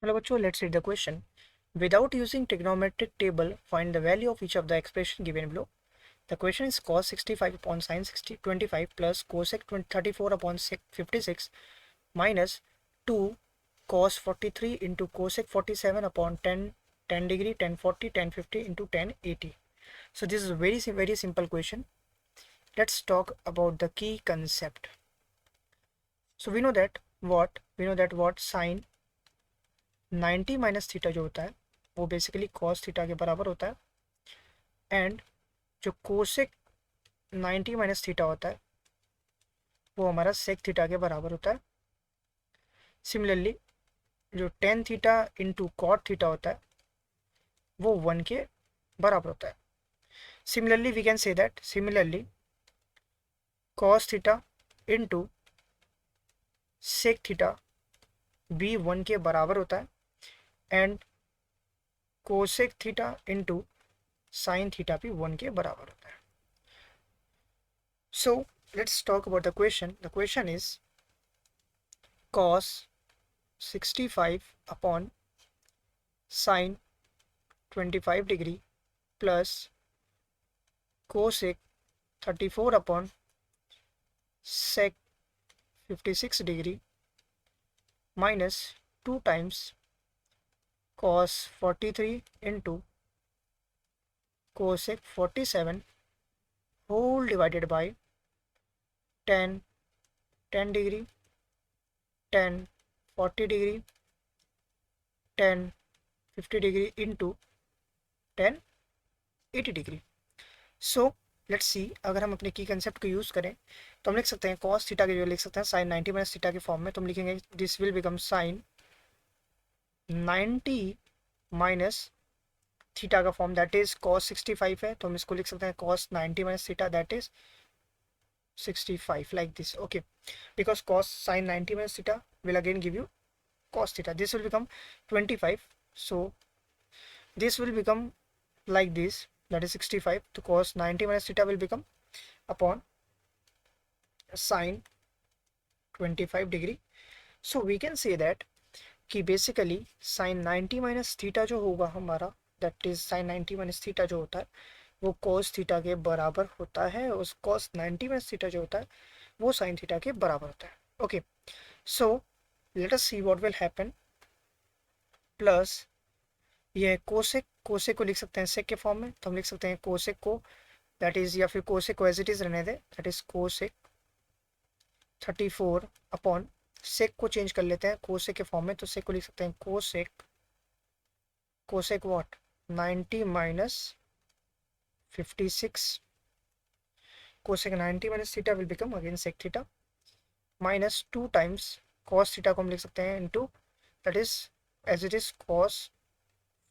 Hello बच्चों, let's read the question. Without using trigonometric table, find the value of each of the expression given below. The question is cos 65 upon sin 25 plus cosec 34 upon sec 56 minus 2 cos 43 into cosec 47 upon 10 degree 1040 1050 into 1080. So this is a very simple question. Let's talk about the key concept. So we know that what sin 90 minus theta जो होता है वो basically cos theta के बराबर होता है, and जो cosec 90 minus theta होता है वो हमारा सेक थीटा के बराबर होता है. सिमिलरली जो tan theta into cot theta होता है वो 1 के बराबर होता है. Similarly we can say that similarly cos theta into sec theta भी 1 के बराबर होता है, and cosec theta into sine theta भी 1 के बराबर होता है. So let's talk about the question. The question is cos 65 upon sin 25 degree plus cosec 34 upon sec 56 degree minus 2 times cos 43 into cosec 47 whole divided by 10 degree 10 40 degree 10 50 degree into 10 80 degree. So let's see, अगर हम अपने की concept को use करें तो हम लिख सकते हैं कॉस थीटा के जो लिख सकते हैं साइन 90 माइनस थीटा के फॉर्म में. तो हम लिखेंगे this will become sign 90 minus theta का फॉर्म दैट इज कॉस 65 है, तो हम इसको लिख सकते हैं cos 90 minus theta that is 65 like this. Okay, because cos sin 90 minus theta will again give you cos theta. This will become 25, so this will become like this, that is 65. So cos 90 minus theta will become upon sin 25 degree. So we can say that कि basically sin 90 minus theta जो होगा हमारा, that is sin 90 minus theta जो होता है वो cos theta के बराबर होता है, उस cos 90 माइनस थीटा जो होता है वो sin थीटा के बराबर होता है. Okay, so let us see what will happen. Plus ये कोसेक को लिख सकते हैं सेक के फॉर्म में, तो हम लिख सकते हैं कोसेक को दैट इज, या फिर कोसेक को एज इट इज रहने दे, that is cosec 34 upon sec को चेंज कर लेते हैं कोसेक के फॉर्म में, तो सेक को लिख सकते हैं cosec what 90 minus 56 cosec 90 minus theta will become again sec theta minus 2 times cos theta को हम लिख सकते हैं into that is as it is cos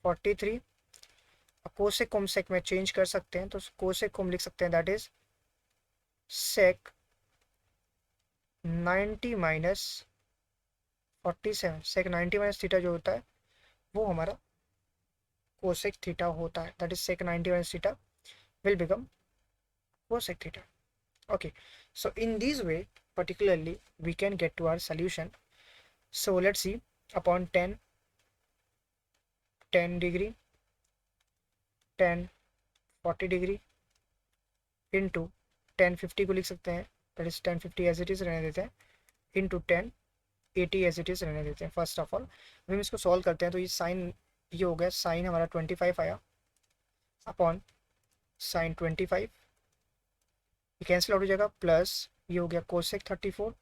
43. cosec को हम sec में चेंज कर सकते हैं, तो cosec को हम लिख सकते हैं that is sec 90 minus 47. sec 90 minus theta जो होता है वो हमारा cosec theta होता है, that is sec 90 minus theta will become cosec theta. Okay, so in this way particularly we can get to our solution. So let's see, upon 10 degree 10 40 degree into 1050 को लिख सकते हैं, that is 1050 as it is रहने देते हैं, into 1080 as it is रहने देते हैं. फर्स्ट ऑफ ऑल हम इसको सॉल्व करते हैं, तो ये साइन ये हो गया, साइन हमारा 25 आया अपॉन साइन 25, ये कैंसिल आउट हो जाएगा, प्लस ये हो गया कोसेक 34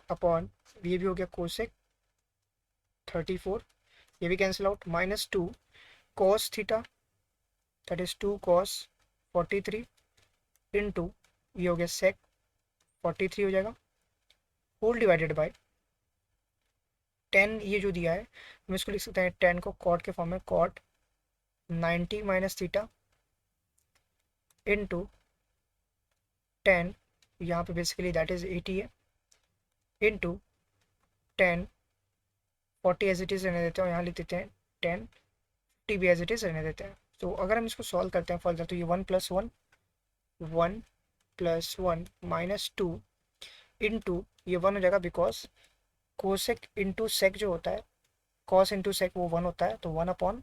अपॉन ये भी हो गया कोसेक 34, ये भी cancel out, minus 2 cos theta that is 2 cos 43 into ये हो गया सेक 43 हो जाएगा, होल डिवाइडेड बाय 10 ये जो दिया है हम इसको लिख सकते हैं 10 को कॉट के फॉर्म में, कॉट 90 माइनस थीटा इंटू 10 यहाँ पे बेसिकली दैट इज 80 है, इंटू 10 40 एज इट इज रहने देते हैं और यहाँ लिख देते हैं 10 50 भी एज इट इज रहने देते हैं. तो अगर हम इसको सॉल्व करते हैं फर्दर तो ये 1 + 1 + 1 -2 इंटू ये 1 हो जाएगा बिकॉज कोसेक इंटू सेक जो होता है, कॉस इंटू सेक वो 1 होता है, तो 1 upon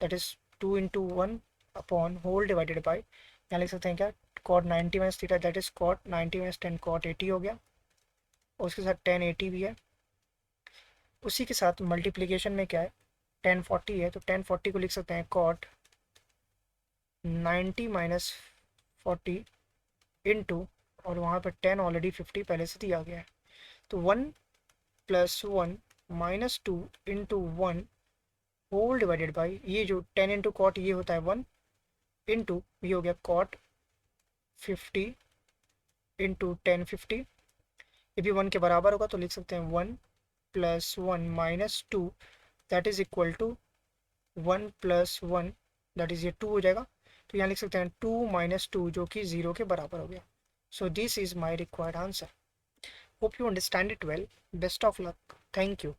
that is 2 into 1 upon whole divided by, यहाँ लिख सकते हैं क्या, cot 90 minus theta that is cot 90 minus 10 cot 80 हो गया, और उसके साथ 10 80 भी है। उसी के साथ मल्टीप्लीकेशन में क्या है, 10 40 है, तो 10 40 को लिख सकते हैं कॉट 90 माइनस 40 इंटू, और वहाँ पर 10 ऑलरेडी 50 पहले से दिया गया है, तो 1 plus 1 minus 2 into 1 whole divided by, ये जो 10 इंटू कॉट ये होता है 1 इंटू ये हो गया कॉट 50 इंटू 10 50, ये भी 1 के बराबर होगा, तो लिख सकते हैं 1 plus 1 minus 2 that is equal to 1 plus 1 that is ये 2 हो जाएगा, तो यहाँ लिख सकते हैं 2 माइनस 2 जो कि 0 के बराबर हो गया। So this is my required answer. Hope you understand it well. Best of luck. Thank you.